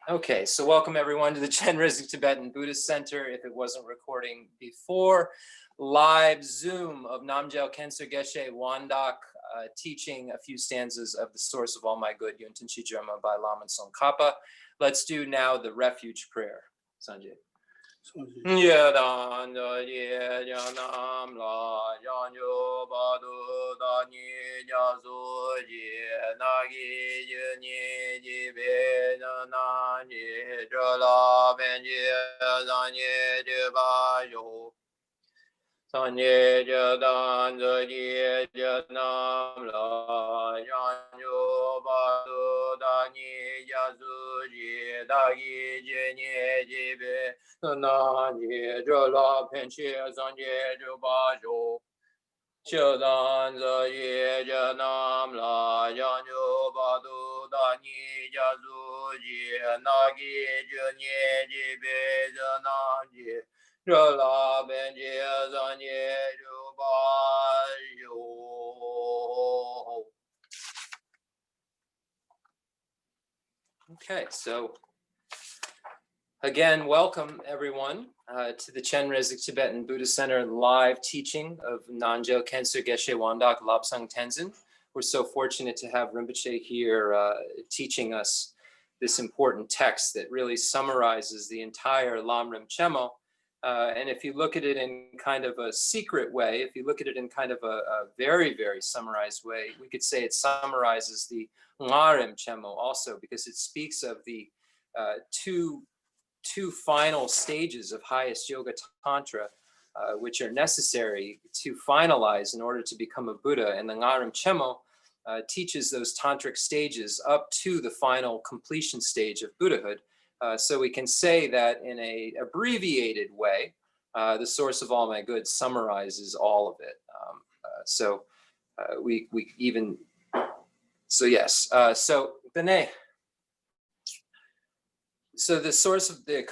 Okay, so welcome everyone to the Chenrezig Tibetan Buddhist Center. If it wasn't recording before, live Zoom of Namgyal Geshe Lharampa teaching a few stanzas of the Source of All My Good, Yuntin Chijama by Lama Tsongkhapa. Let's do now the refuge prayer. Sanjay. Yadan ye janam la janyo badu dani jazu ye nagi ye ni be na ni jala ben ye zanye de ba yo sanye jadan ye janam la janyo badu dani jazu ye dagi ye ni be na ye jala penche zanye juba jo chedan ye janam la janyo badu dani jazu ye nagi jenye jibe jana ye jala penche zanye juba jo. Okay, so again, welcome everyone to the Chenrezig Tibetan Buddhist Center live teaching of Namgyal Khensur Geshe Lobsang Tenzin. We're so fortunate to have Rinpoche here teaching us this important text that really summarizes the entire Lamrim Chemo. And if you look at it in kind of a secret way, if you look at it in kind of a very, very summarized way, we could say it summarizes the Lamrim Chemo also, because it speaks of the two final stages of highest yoga tantra, which are necessary to finalize in order to become a Buddha. And the Lamrim Chemo teaches those tantric stages up to the final completion stage of Buddhahood. So we can say that in a abbreviated way, the Source of All My Good summarizes all of it. So Bene. So the source of the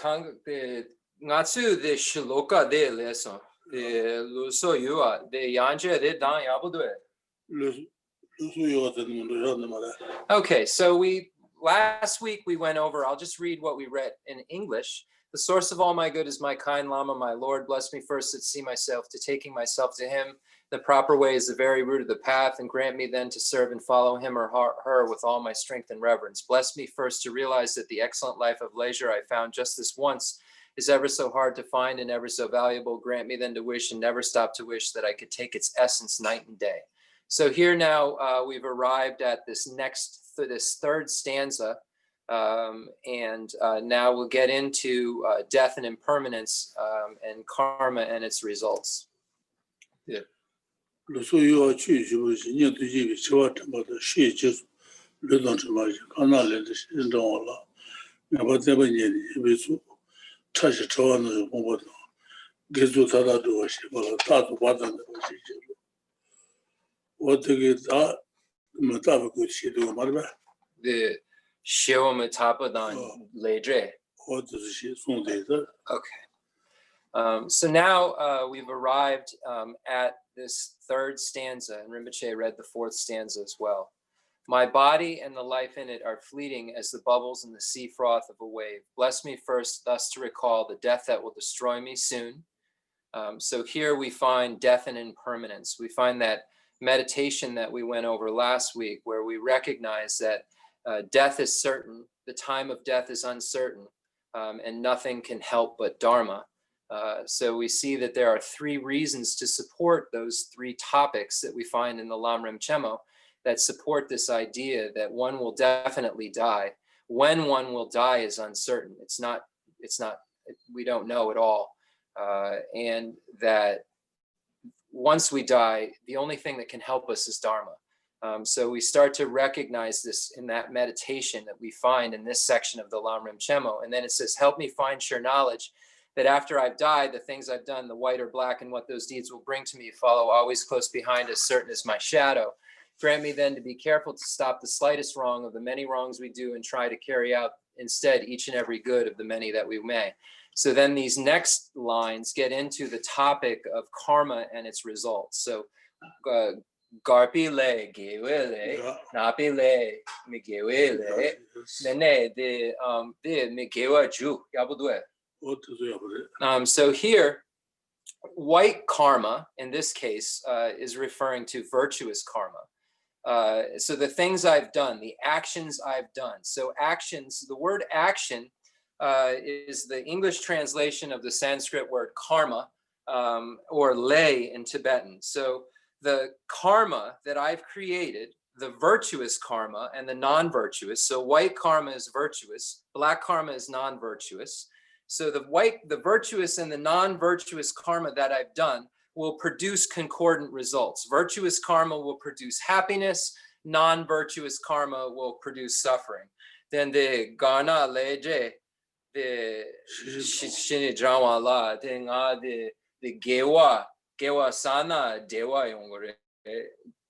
Natsu the Shiloka de Leson, the Luso Yua, the Yanja de Dan Yabudue. Okay, so last week we went over, I'll just read what we read in English. The Source of All My Good is my kind Lama, my Lord. Bless me first to see myself, to taking myself to him. The proper way is the very root of the path, and grant me then to serve and follow him or her with all my strength and reverence. Bless me first to realize that the excellent life of leisure I found just this once is ever so hard to find and ever so valuable. Grant me then to wish and never stop to wish that I could take its essence night and day. So here now we've arrived at this third stanza, and now we'll get into death and impermanence and karma and its results. Yeah. Lo so yo chu ju ji ni du ji bi chwa ta ba da shi ji le don ta ma ji kana le de shi don la na ba de ba ni bi su ta ji chwa na ko ba da ge zu ta da do shi ba ta du ba da shi ji wo de ge da ma ta ba ko shi do ma ba The Shio Matapa dan Leidre. wo de shi song de da. Okay. So now we've arrived at this third stanza, and Rinpoche read the fourth stanza as well. My body and the life in it are fleeting as the bubbles in the sea froth of a wave. Bless me first thus to recall the death that will destroy me soon. So here we find death and impermanence. We find that meditation that we went over last week, where we recognize that death is certain, the time of death is uncertain, and nothing can help but Dharma. So we see that there are three reasons to support those three topics that we find in the Lamrim Chemo that support this idea that one will definitely die. When one will die is uncertain. We don't know at all. And that once we die, the only thing that can help us is Dharma. So we start to recognize this in that meditation that we find in this section of the Lamrim Chemo. And then it says, help me find sure knowledge that after I've died, the things I've done, the white or black, and what those deeds will bring to me follow always close behind, as certain as my shadow. Grant me then to be careful to stop the slightest wrong of the many wrongs we do and try to carry out instead each and every good of the many that we may. So then these next lines get into the topic of karma and its results. So garpi le gewe le napi le migewe le nene de migewa ju yabudwe. So here, white karma, in this case, is referring to virtuous karma. So the things I've done, the actions I've done. So actions, the word action is the English translation of the Sanskrit word karma, or lay in Tibetan. So the karma that I've created, the virtuous karma and the non-virtuous. So white karma is virtuous, black karma is non-virtuous. So the virtuous and the non-virtuous karma that I've done will produce concordant results. Virtuous karma will produce happiness, non-virtuous karma will produce suffering. Then the gana leje, the shini drama la, the gewa sana dewa yongore,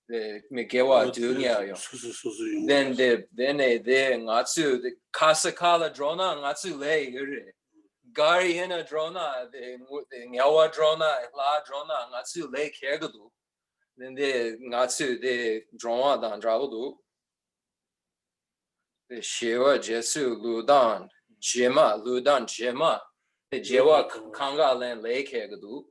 the megewa dunya yong. Then the ngatsu, the kasakala drona ngatsu le yure. Gari ina drona, the nyawa drona, la drona, ngatsu le kergudu. Then the ngatsu the drona dan dragudu. The shiwa jesu ludan, jema, the jewa kanga len le kergudu.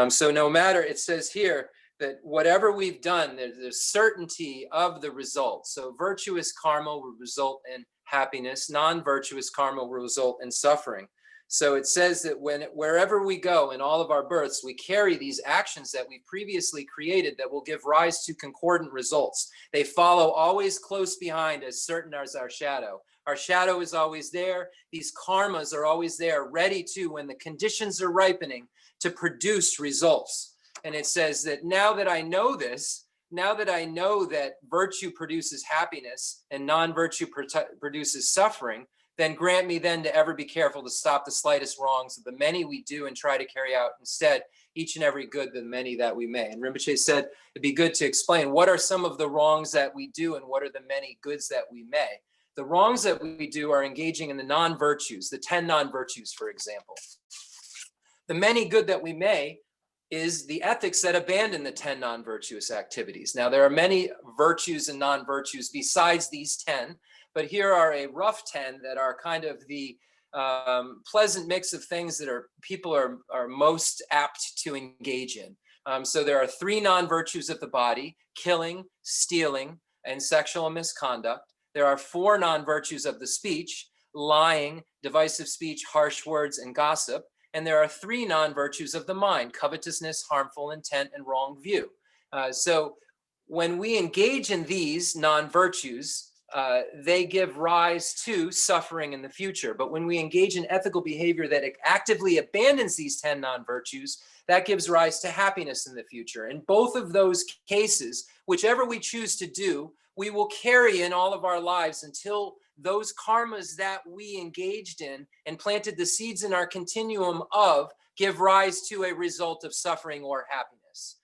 So no matter, it says here that whatever we've done, there's certainty of the result. So virtuous karma will result in happiness, non-virtuous karma will result in suffering. So it says that wherever we go in all of our births, we carry these actions that we previously created that will give rise to concordant results. They follow always close behind, as certain as our shadow. Our shadow is always there. These karmas are always there, ready to, when the conditions are ripening, to produce results. And it says that now that I know this, now that I know that virtue produces happiness and non-virtue produces suffering, then grant me then to ever be careful to stop the slightest wrongs of the many we do and try to carry out instead each and every good, the many that we may. And Rinpoche said it'd be good to explain what are some of the wrongs that we do and what are the many goods that we may. The wrongs that we do are engaging in the non-virtues, the 10 non-virtues, for example. The many good that we may is the ethics that abandon the 10 non-virtuous activities. Now, there are many virtues and non-virtues besides these 10, but here are a rough 10 that are kind of the pleasant mix of things that people are most apt to engage in. So there are 3 non-virtues of the body: killing, stealing, and sexual misconduct. There are 4 non-virtues of the speech: lying, divisive speech, harsh words, and gossip. And there are 3 non-virtues of the mind: covetousness, harmful intent, and wrong view. So when we engage in these non-virtues, they give rise to suffering in the future. But when we engage in ethical behavior that actively abandons these 10 non-virtues, that gives rise to happiness in the future. In both of those cases, whichever we choose to do, we will carry in all of our lives until those karmas that we engaged in and planted the seeds in our continuum of give rise to a result of suffering or happiness.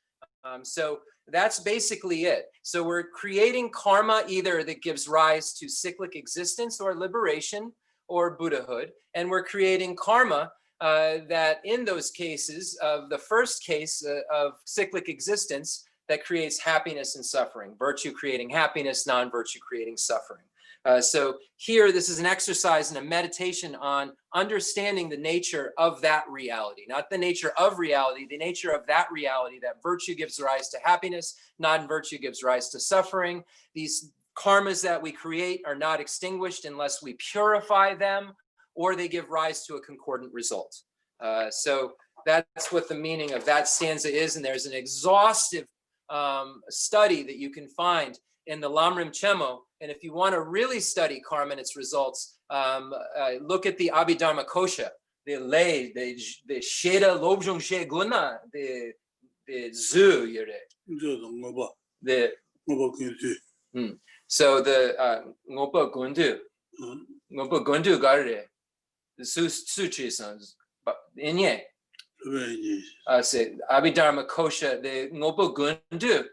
So that's basically it. So we're creating karma either that gives rise to cyclic existence or liberation or Buddhahood. And we're creating karma that in those cases of the first case of cyclic existence that creates happiness and suffering, virtue creating happiness, non-virtue creating suffering. So here, this is an exercise and a meditation on understanding the nature of that reality, not the nature of reality, the nature of that reality, that virtue gives rise to happiness, non-virtue gives rise to suffering. These karmas that we create are not extinguished unless we purify them, or they give rise to a concordant result. So that's what the meaning of that stanza is. And there's an exhaustive study that you can find in the Lamrim Chemo. And if you want to really study karma and its results, look at the Abhidharma Kosha, the lei, the Sheda Lobjong She Guna, the Zu Yure. So the Ngopa Gundu, Ngopa Gundu Gare, the Suchi Sons, Inye. Say Abhidharma Kosha, the Ngopa Gundu.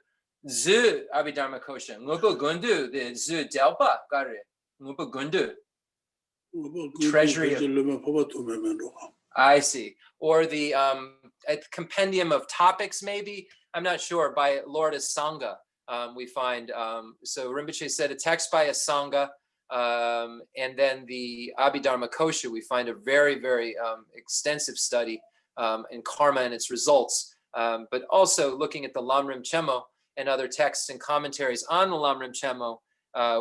Zu Abhidharma Kosha, Ngopa Gundu, the Zu Delpa Gare, Ngopa Gundu. Treasury of I see. Or the a compendium of topics, maybe, I'm not sure, by Lord Asanga. We find, so Rinpoche said a text by Asanga, and then the Abhidharma Kosha, we find a very, very extensive study in karma and its results, but also looking at the Lamrim Chemo and other texts and commentaries on the Lamrim Chemo,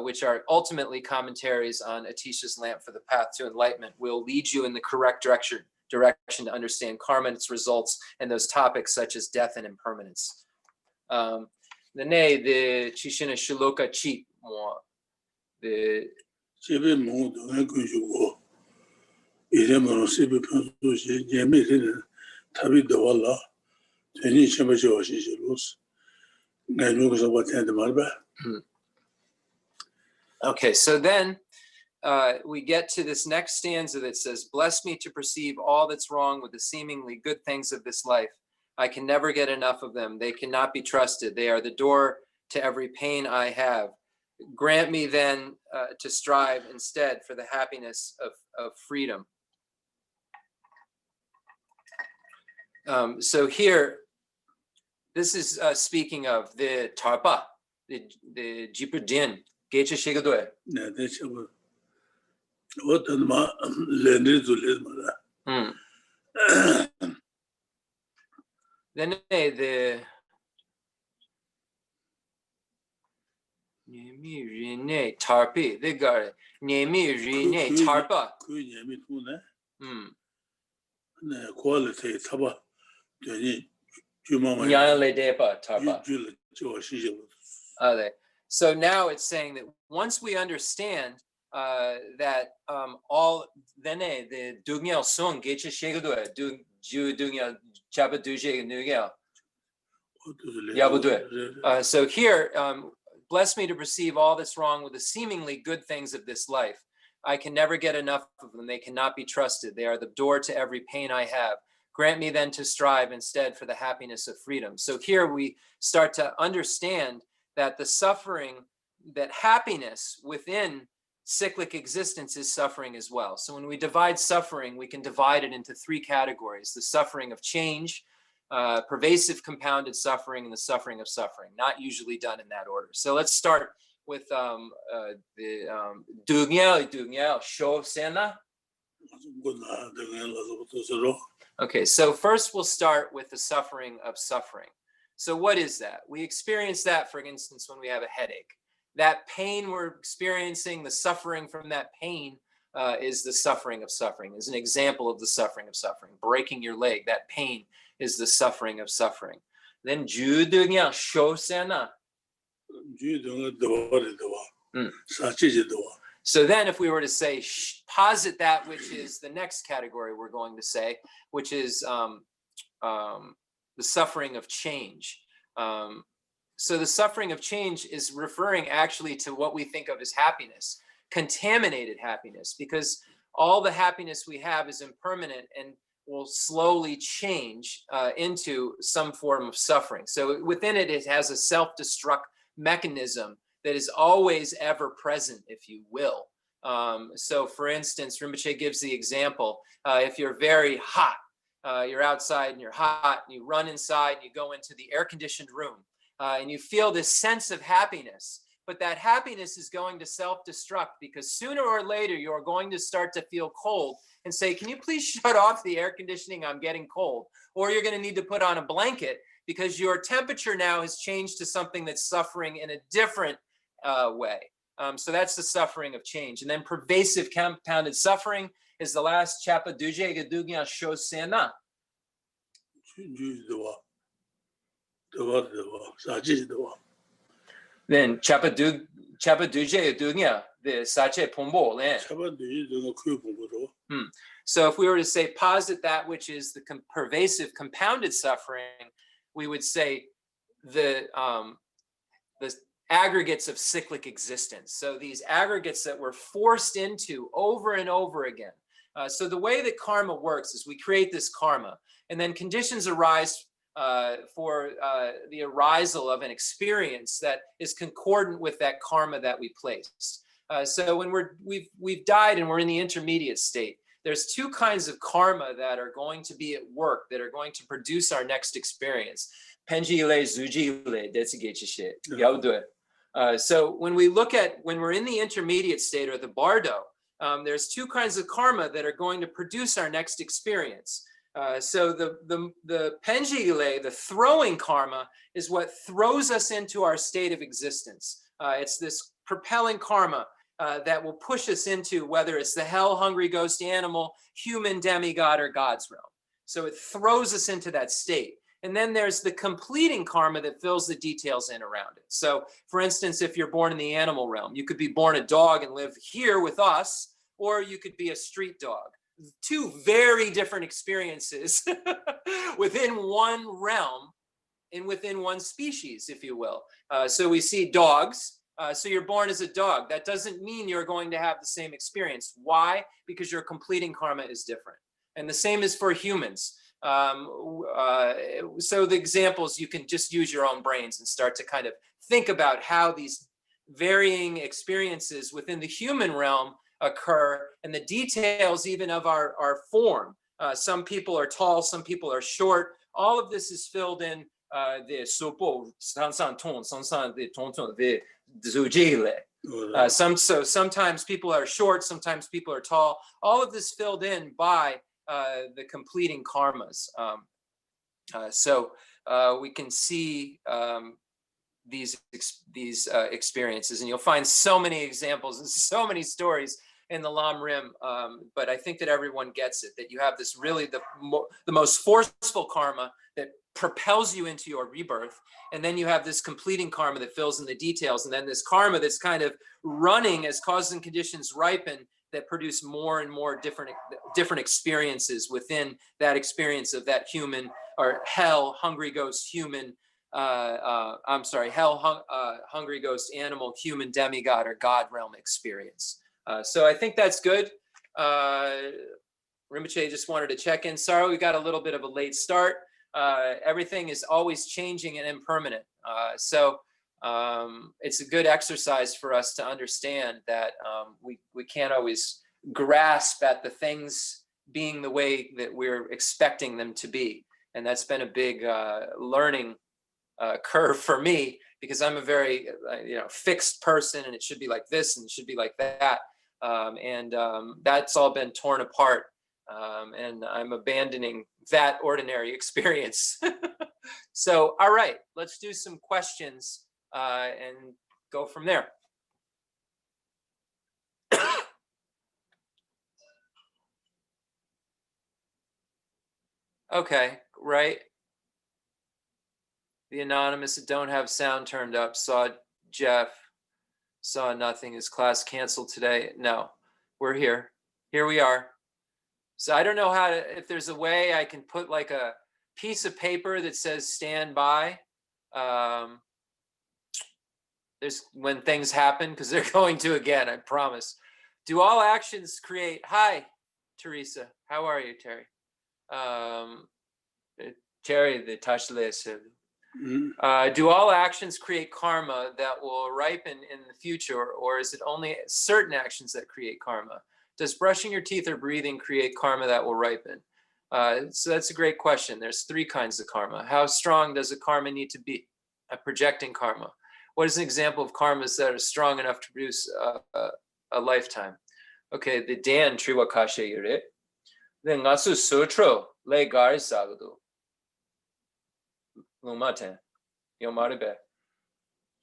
which are ultimately commentaries on Atisha's Lamp for the Path to Enlightenment, will lead you in the correct direction to understand karma and its results and those topics such as death and impermanence. The Chishina Shiloka Chi, the Chebe Mungu Dunga Kunjugo, Iremano Sibi Pansuji, Yemi Tabi Dawala, Teni Chemba Joshi Luz, Nanuka Watan the Marba. Okay, so then we get to this next stanza that says, bless me to perceive all that's wrong with the seemingly good things of this life. I can never get enough of them. They cannot be trusted. They are the door to every pain I have. Grant me then to strive instead for the happiness of freedom. So here, this is speaking of the Tarpa, the Jipudin, Geshe Shigadue. Yeah, that's what the Lendri. Then the Nemi Rine Tarpi, they got it. Nemi Rine Tarpa. Quality Taba, Nyale Depa Tarpa. Are they? So now it's saying that once we understand that all then the Dungyal Sung Geshe Shigadue, Dungyal Chaba Duje Nugyal. So here, bless me to perceive all that's wrong with the seemingly good things of this life. I can never get enough of them. They cannot be trusted. They are the door to every pain I have. Grant me then to strive instead for the happiness of freedom. So here we start to understand that the suffering, that happiness within cyclic existence is suffering as well. So when we divide suffering, we can divide it into three categories: the suffering of change, pervasive compounded suffering, and the suffering of suffering, not usually done in that order. So let's start with the Dungyal Sho Sena. Okay, so first we'll start with the suffering of suffering. So what is that? We experience that, for instance, when we have a headache. That pain we're experiencing, the suffering from that pain is the suffering of suffering, is an example of the suffering of suffering. Breaking your leg, that pain is the suffering of suffering. Then Judungya Shosena. So then if we were to say, posit that which is the next category we're going to say, which is the suffering of change. So the suffering of change is referring actually to what we think of as happiness, contaminated happiness, because all the happiness we have is impermanent and will slowly change into some form of suffering. So within it, it has a self-destruct mechanism that is always ever present, if you will. So for instance, Rinpoche gives the example, if you're very hot, you're outside and you're hot, and you run inside and you go into the air-conditioned room, and you feel this sense of happiness, but that happiness is going to self-destruct because sooner or later you're going to start to feel cold and say, can you please shut off the air conditioning? I'm getting cold. Or you're going to need to put on a blanket because your temperature now has changed to something that's suffering in a different way. So that's the suffering of change. And then pervasive compounded suffering is the last chapa duje gedugya shosena. Then chapa duje gedugya the sache pombo. So if we were to say posit that which is the pervasive compounded suffering, we would say the aggregates of cyclic existence. So these aggregates that we're forced into over and over again. So the way that karma works is we create this karma, and then conditions arise for the arisal of an experience that is concordant with that karma that we placed. So when we've died and we're in the intermediate state, there's two kinds of karma that are going to be at work, that are going to produce our next experience. Penjile, zujile, detsugechi. So when we're in the intermediate state or the bardo, there's two kinds of karma that are going to produce our next experience. So the penjile, the throwing karma, is what throws us into our state of existence. It's this propelling karma that will push us into whether it's the hell, hungry ghost animal, human, demigod, or God's realm. So it throws us into that state. And then there's the completing karma that fills the details in around it. So for instance, if you're born in the animal realm, you could be born a dog and live here with us, or you could be a street dog. Two very different experiences within one realm and within one species, if you will. So we see dogs. So you're born as a dog. That doesn't mean you're going to have the same experience. Why? Because your completing karma is different. And the same is for humans. So the examples, you can just use your own brains and start to kind of think about how these varying experiences within the human realm occur, and the details even of our form. Some people are tall, some people are short. All of this is filled in the sopo, sometimes people are short, sometimes people are tall. All of this filled in by the completing karmas. So we can see these experiences, and you'll find so many examples and so many stories in the Lam Rim, but I think that everyone gets it, that you have this really the most forceful karma that propels you into your rebirth, and then you have this completing karma that fills in the details, and then this karma that's kind of running as causes and conditions ripen that produce more and more different experiences within that experience of that human or hell, hungry ghost, human, hell, hungry ghost, animal, human, demigod, or God realm experience. So I think that's good. Rinpoche just wanted to check in. Sorry, we got a little bit of a late start. Everything is always changing and impermanent. So it's a good exercise for us to understand that we can't always grasp at the things being the way that we're expecting them to be. And that's been a big learning curve for me, because I'm a very fixed person, and it should be like this and it should be like that. That's all been torn apart. And I'm abandoning that ordinary experience. So, all right, let's do some questions and go from there. Okay, right. The anonymous that don't have sound turned up, saw Jeff, saw nothing. His class canceled today. No, we're here. Here we are. So I don't know if there's a way I can put like a piece of paper that says stand by. There's when things happen, because they're going to again, I promise. Do all actions create, hi, Teresa. How are you, Terry? Terry, the Tashleh. Do all actions create karma that will ripen in the future, or is it only certain actions that create karma? Does brushing your teeth or breathing create karma that will ripen? So that's a great question. There's three kinds of karma. How strong does a karma need to be? A projecting karma. What is an example of karmas that are strong enough to produce a lifetime? Okay, the Dan Triwakashe Yure. Then Ngasu Sutro Le Gari Sagadu. Lumate. Yomaribe.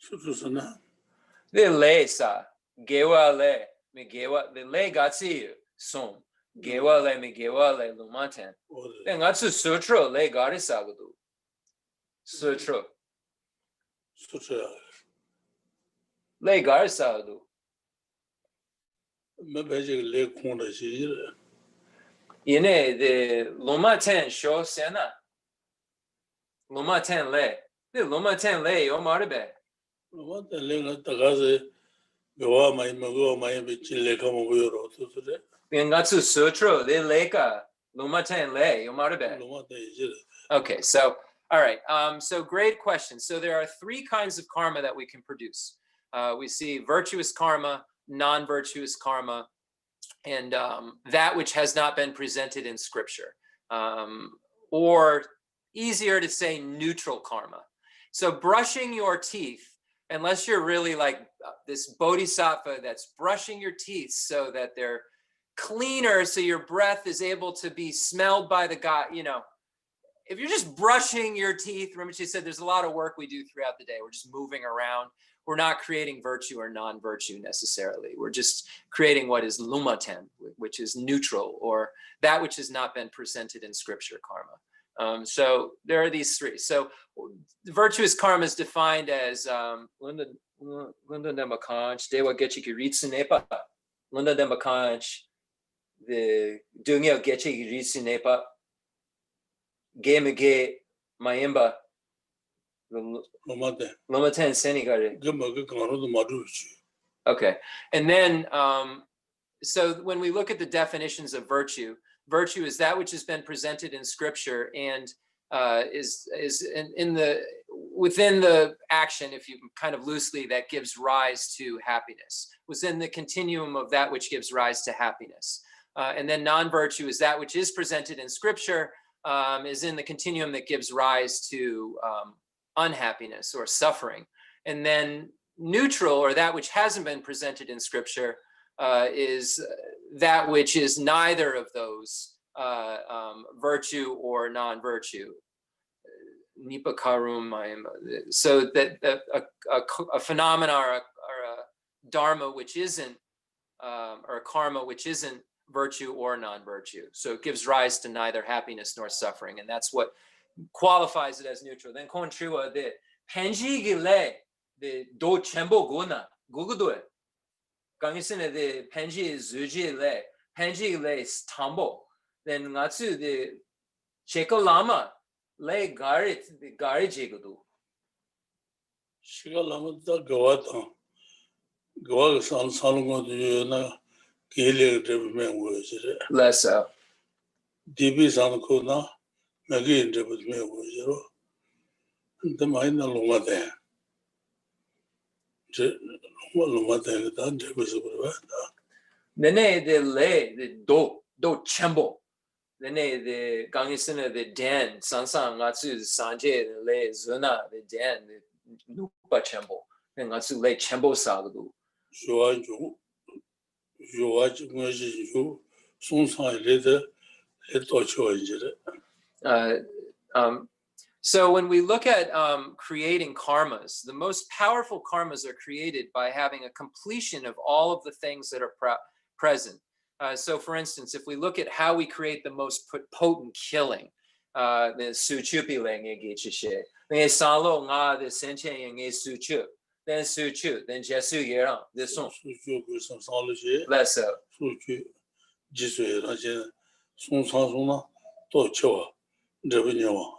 Sutrasana. The Le Sa. Gewa Le. Me Gewa. The Le Gatsi Sum. Gewa Le me Gewa Le Lumaten. Then Ngasu Sutro Le Gari Sagadu. Sutro. Sutra. Le Gari Sagadu. Mabaji Le Konda Shijira. Yine the Lumaten Sho Sena. Lumaten Le. The Lumaten Le Yomaribe. What the Lenga Tagaze, Gawa Mai Bichin Leka Moyoro, Sutra. Ngatsu Sutro, the Leka, Lumaten Le, Yomaribe. Okay, so, all right. So great question. So there are three kinds of karma that we can produce. We see virtuous karma, non-virtuous karma, and that which has not been presented in scripture, or easier to say neutral karma. So brushing your teeth, unless you're really like this bodhisattva that's brushing your teeth so that they're cleaner, so your breath is able to be smelled by the God, you know, if you're just brushing your teeth, Rinpoche said there's a lot of work we do throughout the day. We're just moving around. We're not creating virtue or non-virtue necessarily. We're just creating what is lumaten, which is neutral, or that which has not been presented in scripture, karma. So there are these three. So virtuous karma is defined as Linda Nemakanch, Dewa Gechiki Ritsunepa, Linda Nemakanch, the Dungyo Gechiki Ritsunepa, Gemege Mayimba, Lomaten Senigare. Okay. And then, so when we look at the definitions of virtue, virtue is that which has been presented in scripture and is in the within the action, if you kind of loosely, that gives rise to happiness, within the continuum of that which gives rise to happiness. And then non-virtue is that which is presented in scripture, is in the continuum that gives rise to unhappiness or suffering. And then neutral, or that which hasn't been presented in scripture, is that which is neither of those, virtue or non-virtue. Nipa karum, so that a phenomena or a dharma which isn't, or a karma which isn't virtue or non-virtue. So it gives rise to neither happiness nor suffering, and that's what qualifies it as neutral. Then kontriwa de penji gile de do chembo guna gugudo gangisene de penji zuji le penji le tambo. Then ngatsu de cheko lama le garit de gariji gudu. Shika lama da gawata gawa san salungo de na kele de me wojere. Less so. Dibi san ko na nagi de me wojero. The mind no loma de. Je loma de da de was over. Nene de le de do chembo. Nene de gangisene de den sansan ngatsu sanje le zuna de den de nupa chembo. Then ngatsu le chembo sagdu. Joaju ngoji son san le de le to choinjere. So when we look at creating karmas, the most powerful karmas are created by having a completion of all of the things that are present. So for instance, if we look at how we create the most potent killing, the suchupi lenge gichishe, the salo nga the senche yenge suchu, then suchu, then jesu yeran, this one. Suchu go san saloje. Less so. Suchu jisu raje son san sona to chowa debenyawa.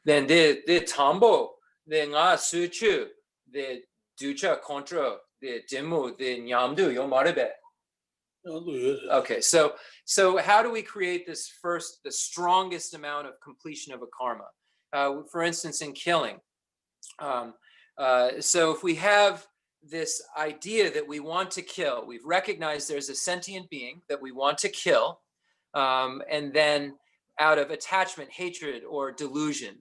Then the tambo, the nga suchu, the ducha contra, the dimu, the nyamdu yomarebe. Okay, so how do we create the strongest amount of completion of a karma? For instance, in killing. So if we have this idea that we want to kill, we've recognized there's a sentient being that we want to kill, and then out of attachment, hatred, or delusion,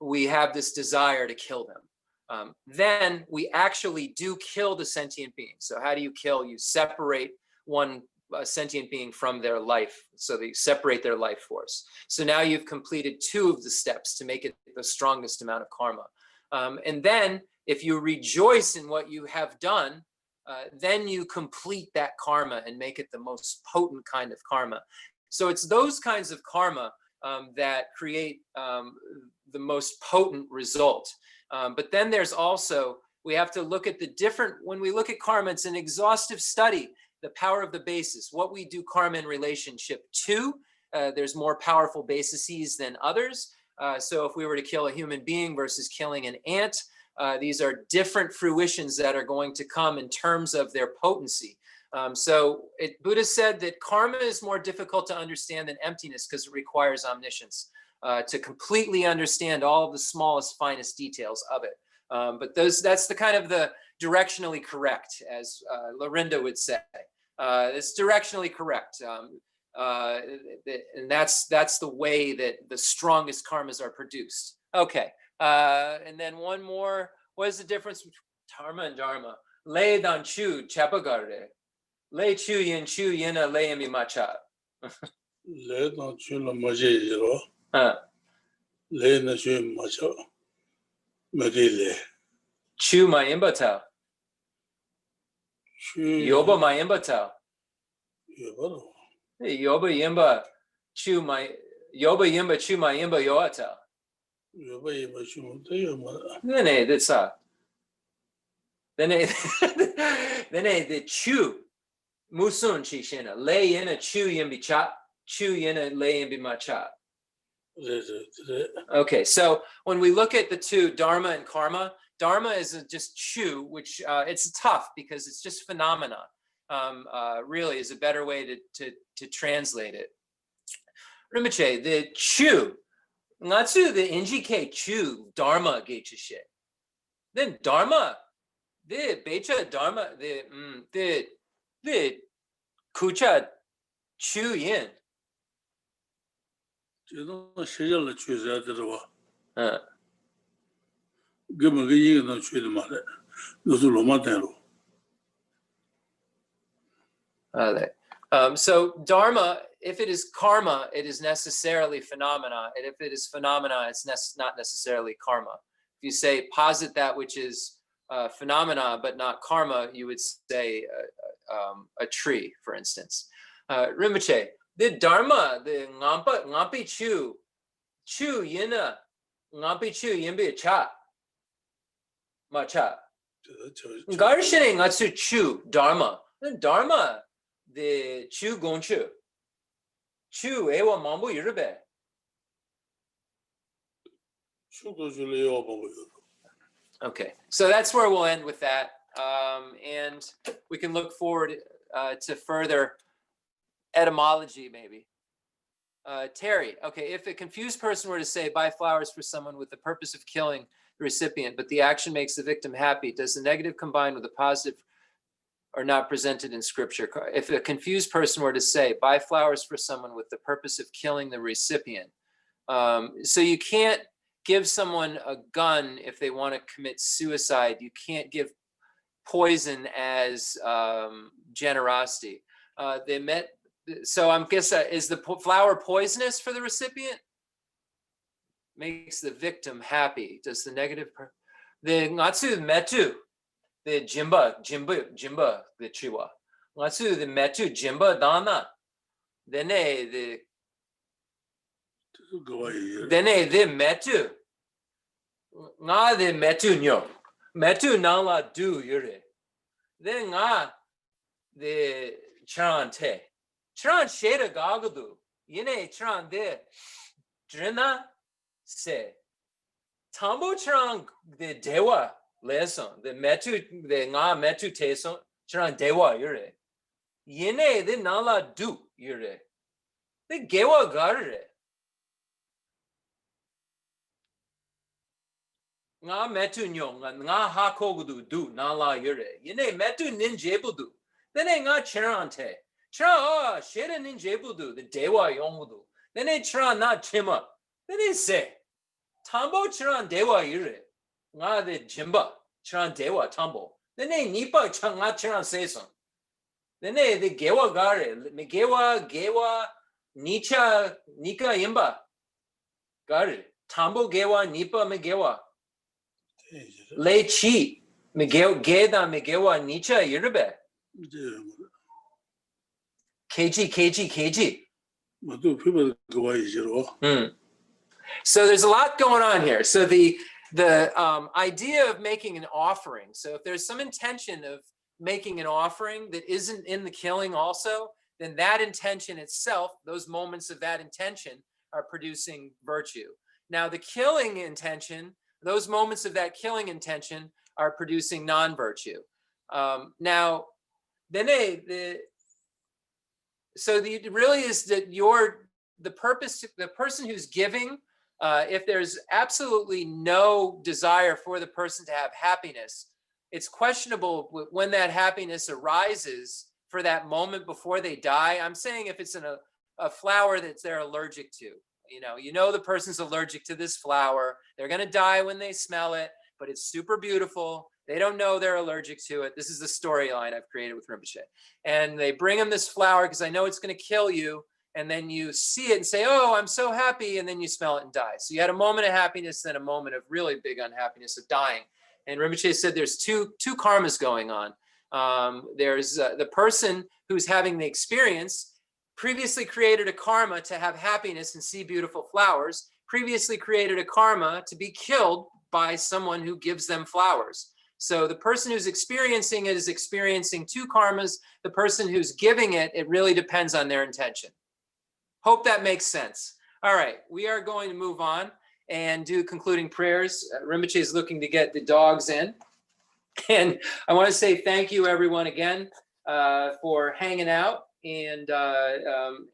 we have this desire to kill them. Then we actually do kill the sentient being. So how do you kill? You separate one sentient being from their life. So they separate their life force. So now you've completed two of the steps to make it the strongest amount of karma. And then if you rejoice in what you have done, then you complete that karma and make it the most potent kind of karma. So it's those kinds of karma that create the most potent result. But then there's also, we have to look at the different, when we look at karma, it's an exhaustive study, the power of the basis, what we do karma in relationship to. There's more powerful bases than others. So if we were to kill a human being versus killing an ant, these are different fruitions that are going to come in terms of their potency. So Buddha said that karma is more difficult to understand than emptiness because it requires omniscience to completely understand all of the smallest, finest details of it. But that's the kind of the directionally correct, as Lorinda would say. It's directionally correct. And that's the way that the strongest karmas are produced. Okay, and then one more. What is the difference between Tarma and Dharma? Le dan chu chapagarde. Le chu yena le emi macha. Le dan chu la maje jiro. Le na chu macha. Medile. Chu ma imbata. Chu Yoba ma imbata. yoba. Yoba yimba chu ma yoba yimba chu ma yimba yoata. Yoba yimba chu ma yoma. Nene that's Then the chu musun chishina lay in a chu yimbi cha chu yina lay in macha. Okay, so when we look at the two dharma and karma, dharma is just chu, which it's tough because it's just phenomena. Really is a better way to translate it. Rinpoche, the chu, ngatsu the inji ke chu dharma geche. Then dharma. The becha dharma the kucha chu yin. Jino shijal la chu za de Gama ga na chu de mare. Dosu loma tenro. So dharma, if it is karma, it is necessarily phenomena, and if it is phenomena, it's not necessarily karma. If you say posit that which is phenomena but not karma, you would say a tree, for instance. Rinpoche, the dharma, the ngampi chu yina, ngampi chu yimbi cha, macha. Garshine ngatsu chu dharma. Then dharma, the chu gonchu. Chu ewa mambu yirbe. Chu dosu le yo mambu yirbe. Okay, so that's where we'll end with that. And we can look forward to further etymology, maybe. Terry, okay, if a confused person were to say, buy flowers for someone with the purpose of killing the recipient, but the action makes the victim happy, does the negative combine with the positive or not presented in scripture? If a confused person were to say, buy flowers for someone with the purpose of killing the recipient, so you can't give someone a gun if they want to commit suicide. You can't give poison as generosity. So I'm guessing, is the flower poisonous for the recipient? Makes the victim happy. Does the negative? The ngatsu metu, the jimba, the chiwa. Ngatsu the metu jimba dana. Then the metu. Nga the metu nyo. Metu nala du yure. Then nga the charan te. Charan sheda gagadu. Yine charan de drina se. Tambo charan the dewa leson. The metu the nga metu teson. Charan dewa yure. Yine the nala du yure. The gewa garre. Nga metu nyong nga ha kogudu du nala yure. Yine metu ninjebudu. Then nga cherante. Chra shera ninjebudu the dewa yongudu. Then chra na chima. Then say tambo chran dewa yure. Nga the jimba chran dewa tambo. Then nipa nga chran seson. Then the gewa gare gewa nicha nika imba gare tambo gewa nipa megewa. Le chi geda megewa nicha yirbe. KG. So there's a lot going on here. So the idea of making an offering. So if there's some intention of making an offering that isn't in the killing also, then that intention itself, those moments of that intention are producing virtue. Now the killing intention, those moments of that killing intention are producing non-virtue. Now, so it really is that the person who's giving, if there's absolutely no desire for the person to have happiness, it's questionable when that happiness arises for that moment before they die. I'm saying if it's in a flower that they're allergic to, you know the person's allergic to this flower. They're going to die when they smell it, but it's super beautiful. They don't know they're allergic to it. This is the storyline I've created with Rinpoche. And they bring them this flower because I know it's going to kill you. And then you see it and say, oh, I'm so happy. And then you smell it and die. So you had a moment of happiness, then a moment of really big unhappiness of dying. And Rinpoche said there's two karmas going on. There's the person who's having the experience previously created a karma to have happiness and see beautiful flowers, previously created a karma to be killed by someone who gives them flowers. So the person who's experiencing it is experiencing two karmas. The person who's giving it, it really depends on their intention. Hope that makes sense. All right, we are going to move on and do concluding prayers. Rinpoche is looking to get the dogs in. And I want to say thank you, everyone, again, for hanging out and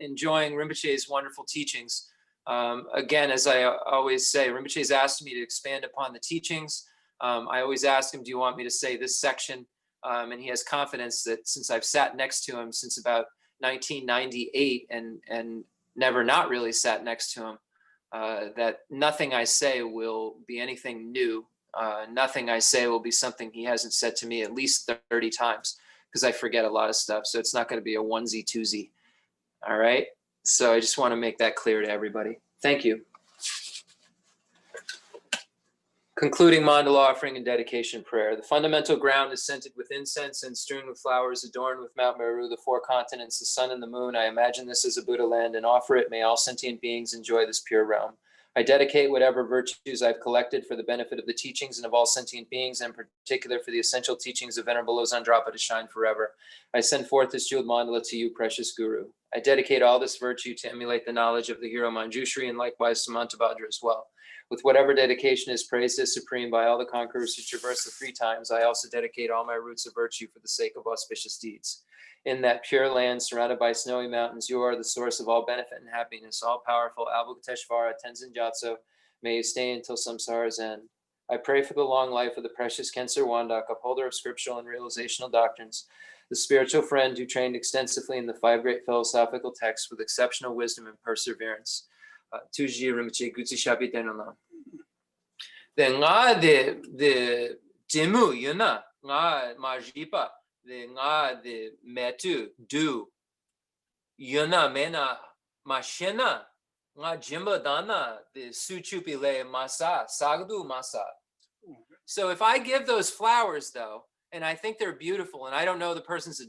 enjoying Rinpoche's wonderful teachings. Again, as I always say, Rinpoche's asked me to expand upon the teachings. I always ask him, do you want me to say this section? And he has confidence that since I've sat next to him since about 1998 and never not really sat next to him, that nothing I say will be anything new. Nothing I say will be something he hasn't said to me at least 30 times, because I forget a lot of stuff. So it's not going to be a onesie twosie. All right. So I just want to make that clear to everybody. Thank you. Concluding mandala offering and dedication prayer. The fundamental ground is scented with incense and strewn with flowers, adorned with Mount Meru, the four continents, the sun and the moon. I imagine this as a Buddha land and offer it. May all sentient beings enjoy this pure realm. I dedicate whatever virtues I've collected for the benefit of the teachings and of all sentient beings, and in particular for the essential teachings of Venerable Losang Drakpa to shine forever. I send forth this jeweled mandala to you, precious Guru. I dedicate all this virtue to emulate the knowledge of the hero Manjushri and likewise Samantabhadra as well. With whatever dedication is praised as supreme by all the conquerors who traverse the three times, I also dedicate all my roots of virtue for the sake of auspicious deeds. In that pure land surrounded by snowy mountains, you are the source of all benefit and happiness, all-powerful Avalokiteshvara Tenzin Gyatso. May you stay until samsara's end. I pray for the long life of the precious Khensur Wandak, upholder of scriptural and realizational doctrines, the spiritual friend who trained extensively in the five great philosophical texts with exceptional wisdom and perseverance. Tuji Rinpoche Gutsi Shapi Tenala. The nga de jimu yuna nga majipa the nga de metu du yuna mena mashena nga jimba dana the suchupile masa sagdu masa. So if I give those flowers though, and I think they're beautiful, and I don't know the person's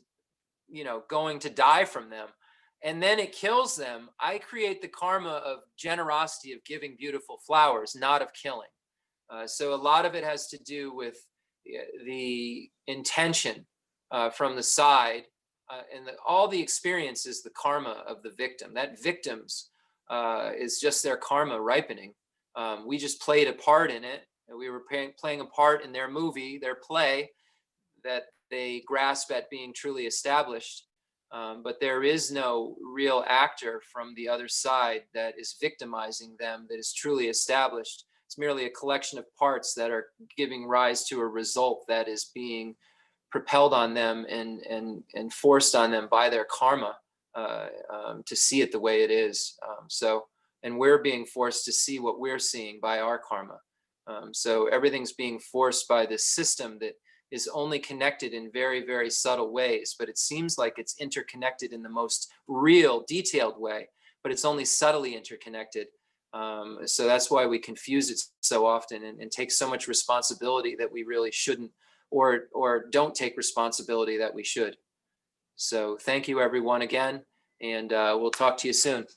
going to die from them, and then it kills them, I create the karma of generosity of giving beautiful flowers, not of killing. So a lot of it has to do with the intention from the side, and all the experience is the karma of the victim. That victim's is just their karma ripening. We just played a part in it. We were playing a part in their movie, their play, that they grasp at being truly established. But there is no real actor from the other side that is victimizing them, that is truly established. It's merely a collection of parts that are giving rise to a result that is being propelled on them and forced on them by their karma to see it the way it is. And we're being forced to see what we're seeing by our karma. So everything's being forced by this system that is only connected in very, very subtle ways, but it seems like it's interconnected in the most real, detailed way, but it's only subtly interconnected. So that's why we confuse it so often and take so much responsibility that we really shouldn't, or don't take responsibility that we should. So thank you everyone again, and we'll talk to you soon.